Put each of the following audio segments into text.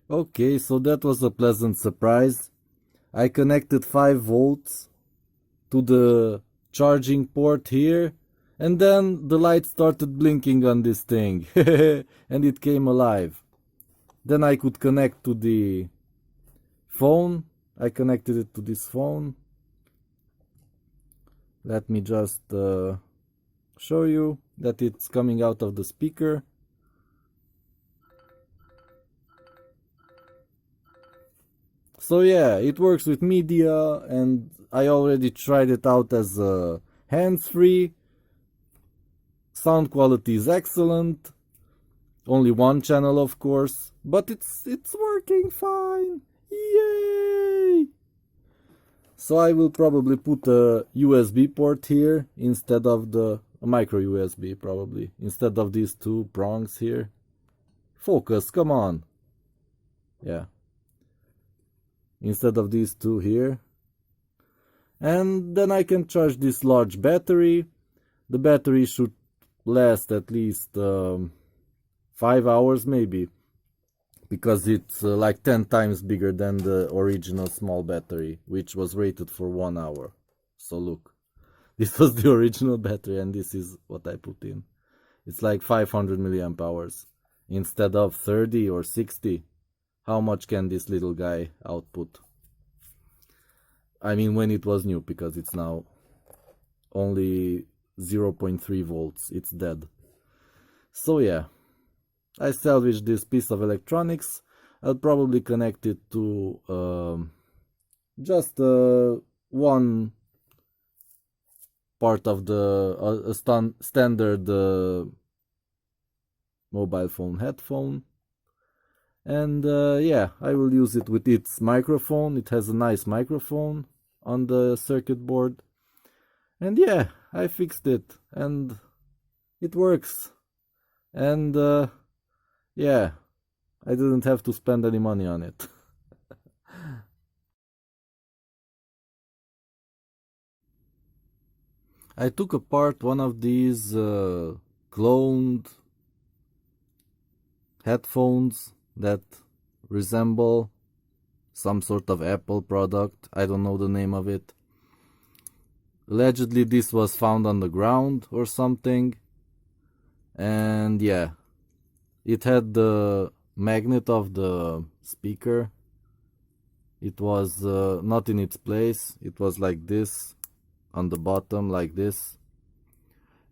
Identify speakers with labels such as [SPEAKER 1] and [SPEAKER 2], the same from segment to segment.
[SPEAKER 1] Okay, so that was a pleasant surprise. I connected 5 volts to the charging port here, and then the light started blinking on this thing, and it came alive. Then I could connect to the phone. I connected it to this phone. Let me just show you that it's coming out of the speaker. So yeah, it works with media, and I already tried it out as a hands-free. Sound quality is excellent. Only one channel, of course, but it's working fine. Yay! So I will probably put a USB port here instead of a micro USB, probably instead of these two prongs here. Focus, come on. Yeah. Instead of these two here. And then I can charge this large battery. The battery should last at least 5 hours maybe, because it's like 10 times bigger than the original small battery, which was rated for 1 hour. So look, this was the original battery and this is what I put in. It's like 500 milliamp hours instead of 30 or 60. How much can this little guy output? I mean, when it was new, because it's now only 0.3 volts. It's dead. So yeah, I salvaged this piece of electronics. I'll probably connect it to just one part of the standard mobile phone headphone. And yeah, I will use it with its microphone. It has a nice microphone on the circuit board. And yeah, I fixed it and it works. And yeah, I didn't have to spend any money on it. I took apart one of these cloned headphones that resemble some sort of Apple product. I don't know the name of it. Allegedly this was found on the ground or something. And yeah, it had the magnet of the speaker. It was not in its place. It was like this on the bottom, like this.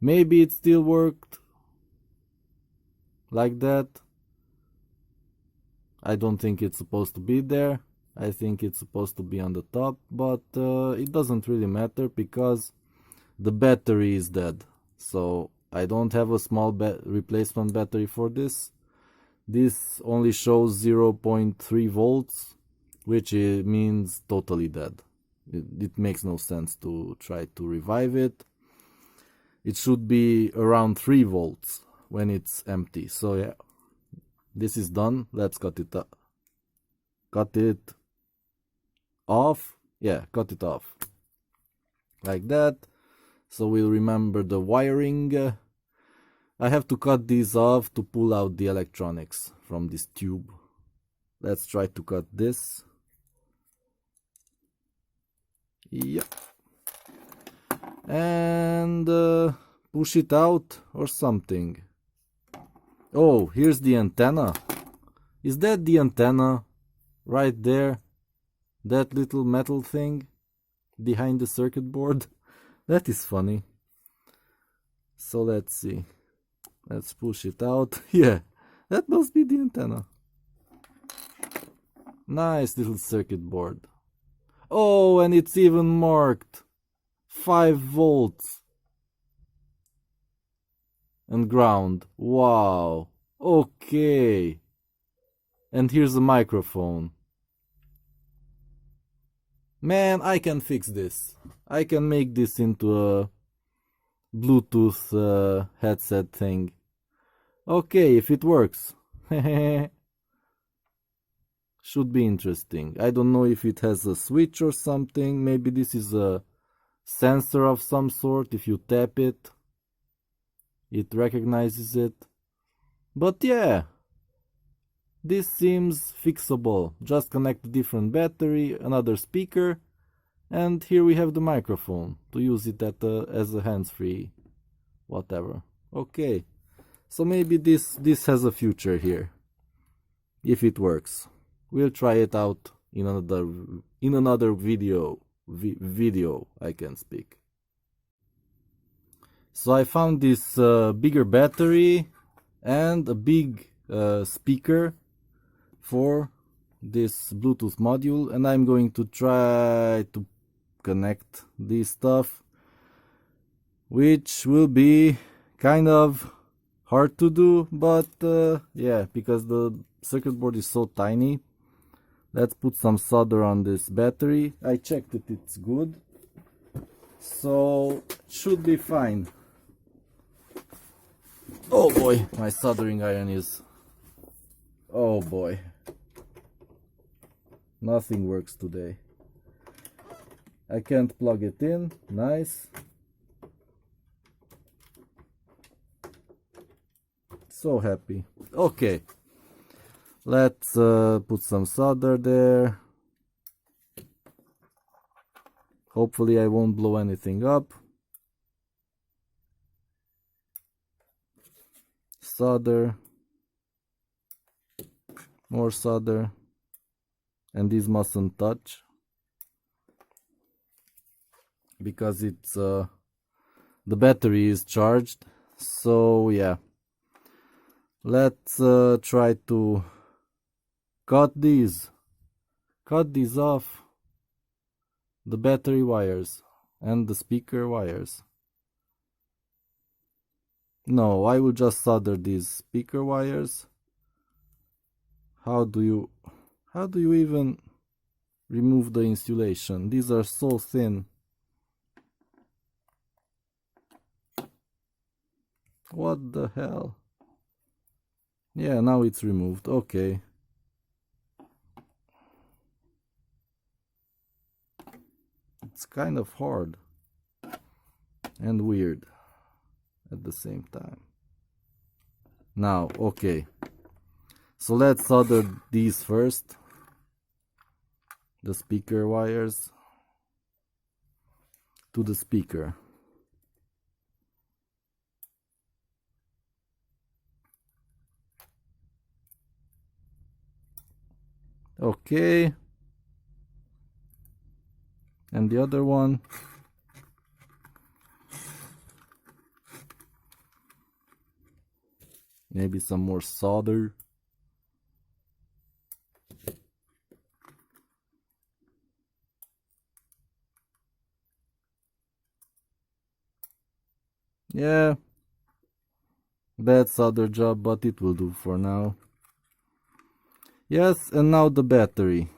[SPEAKER 1] Maybe it still worked like that. I don't think it's supposed to be there. I think it's supposed to be on the top, but it doesn't really matter because the battery is dead. So I don't have a small replacement battery for this. This only shows 0.3 volts, which means totally dead. It makes no sense to try to revive it. It should be around 3 volts when it's empty. So yeah, this is done. Let's cut it up. Cut it off. Yeah, cut it off. Like that. So we'll remember the wiring. I have to cut these off to pull out the electronics from this tube. Let's try to cut this. Yep. And push it out or something. Oh, here's the antenna. Is that the antenna right there? That little metal thing behind the circuit board? That is funny. So let's see. Let's push it out. Yeah, that must be the antenna. Nice little circuit board. Oh, and it's even marked 5 volts and ground. Wow. Okay. And here's a microphone. Man, I can fix this. I can make this into a Bluetooth headset thing. Okay, if it works. Should be interesting. I don't know if it has a switch or something. Maybe this is a sensor of some sort. If you tap it, it recognizes it. But yeah, this seems fixable. Just connect a different battery, another speaker, and here we have the microphone to use it as a hands-free whatever. Okay, so maybe this has a future here, if it works. We'll try it out in another video. Video I can speak. So I found this bigger battery and a big speaker for this Bluetooth module, and I'm going to try to connect this stuff, which will be kind of hard to do, but yeah, because the circuit board is so tiny. Let's put some solder on this battery. I checked that it's good, so it should be fine. Oh boy, my soldering iron is... oh boy. Nothing works today. I can't plug it in. Nice. So happy. Okay. Let's put some solder there. Hopefully I won't blow anything up. Solder. More solder. And these mustn't touch, because it's the battery is charged. So yeah, let's try to cut these off, the battery wires and the speaker wires. No, I will just solder these speaker wires. How do you even remove the insulation? These are so thin. What the hell? Yeah, now it's removed. Okay. It's kind of hard and weird at the same time. Now, okay. So let's solder these first. The speaker wires to the speaker. Okay. And the other one. Maybe some more solder. Yeah. Bad solder job, but it will do for now. Yes, and now the battery.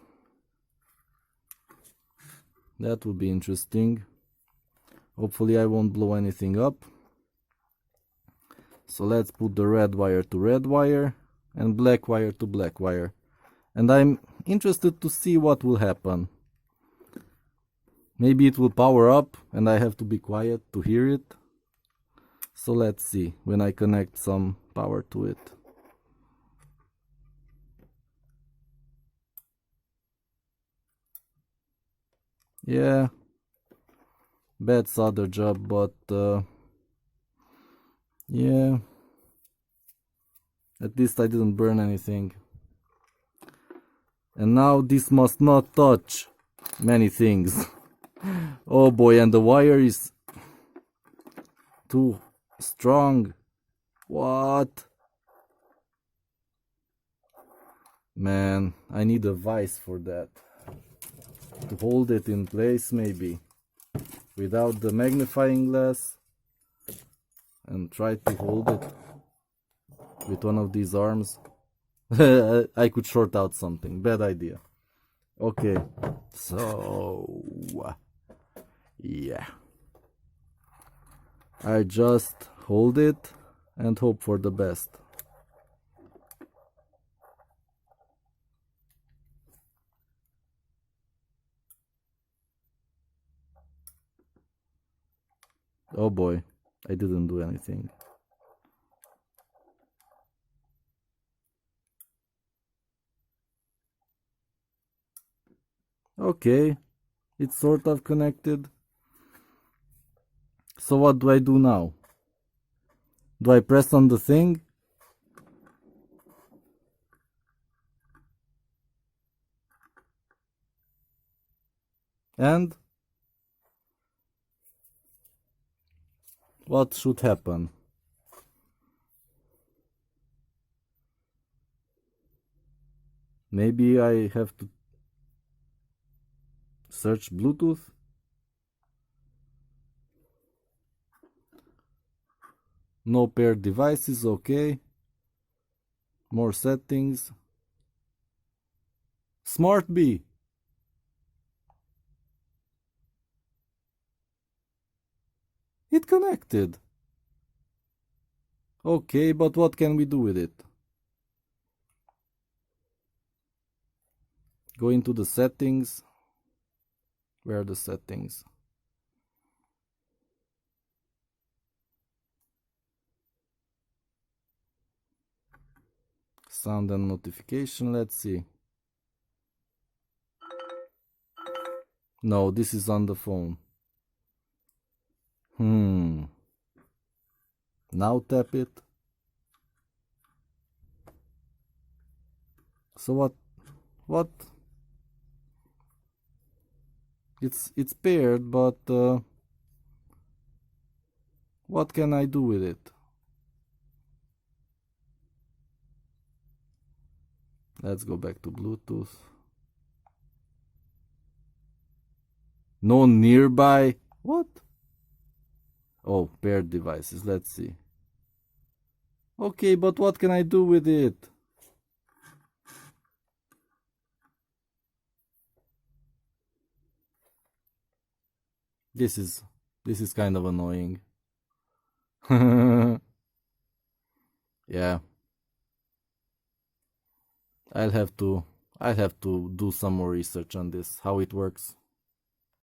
[SPEAKER 1] That will be interesting. Hopefully I won't blow anything up. So let's put the red wire to red wire and black wire to black wire. And I'm interested to see what will happen. Maybe it will power up and I have to be quiet to hear it. So let's see when I connect some power to it. Yeah, bad solder job, but yeah, at least I didn't burn anything. And now this must not touch many things. Oh boy, and the wire is too strong. What? Man, I need a vise for that. To hold it in place, maybe. Without the magnifying glass. And try to hold it with one of these arms. I could short out something. Bad idea. Okay, so yeah, I just hold it and hope for the best. Oh boy, I didn't do anything. Okay, it's sort of connected. So what do I do now? Do I press on the thing? And what should happen? Maybe I have to search Bluetooth? No paired devices, okay. More settings. Smart B. It connected. Okay, but what can we do with it? Go into the settings. Where are the settings? Sound and notification, let's see. No, this is on the phone. Now tap it. So what? It's paired, but what can I do with it? Let's go back to Bluetooth. No nearby. What? Oh, paired devices. Let's see. Okay, but what can I do with it? This is kind of annoying. Yeah. I'll have to do some more research on this, how it works.